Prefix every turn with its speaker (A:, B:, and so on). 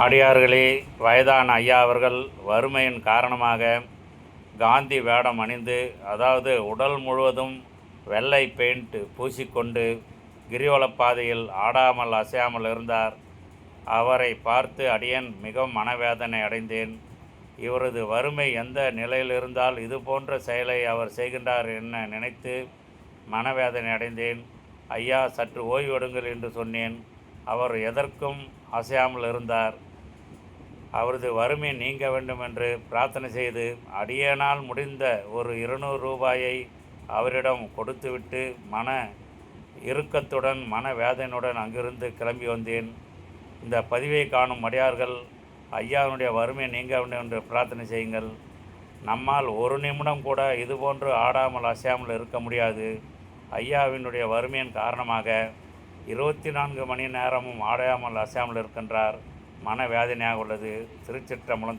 A: அடியார்களே, வயதான ஐயா அவர்கள் வறுமையின் காரணமாக காந்தி வேடம் அணிந்து, அதாவது உடல் முழுவதும் வெள்ளை பெயிண்ட் பூசிக்கொண்டு கிரிவலப்பாதையில் ஆடாமல் அசையாமல் இருந்தார். அவரை பார்த்து அடியேன் மிகவும் மனவேதனை அடைந்தேன். இவரது வறுமை எந்த நிலையில் இருந்தால் இதுபோன்ற செயலை அவர் செய்கின்றார் என நினைத்து மனவேதனை அடைந்தேன். ஐயா, சற்று ஓய்வெடுங்கள் என்று சொன்னேன். அவர் எதற்கும் அசையாமல் இருந்தார். அவரது வறுமை நீங்க வேண்டும் என்று பிரார்த்தனை செய்து அடியேனால் முடிந்த ஒரு 200 ரூபாயை அவரிடம் கொடுத்துவிட்டு மன இறுக்கத்துடன் மனவேதனையுடன் அங்கிருந்து கிளம்பி வந்தேன். இந்த பதிவை காணும் அடியார்கள் ஐயாவினுடைய வறுமை நீங்க வேண்டும் என்று பிரார்த்தனை செய்யுங்கள். நம்மால் ஒரு நிமிடம் கூட இதுபோன்று ஆடாமல் அசையாமல் இருக்க முடியாது. ஐயாவினுடைய வறுமையின் காரணமாக 24 மணி நேரமும் ஆடாமல் அசையாமல் இருக்கின்றார். மனவேதனையாக உள்ளது. திருச்சிற்றம்பலம்.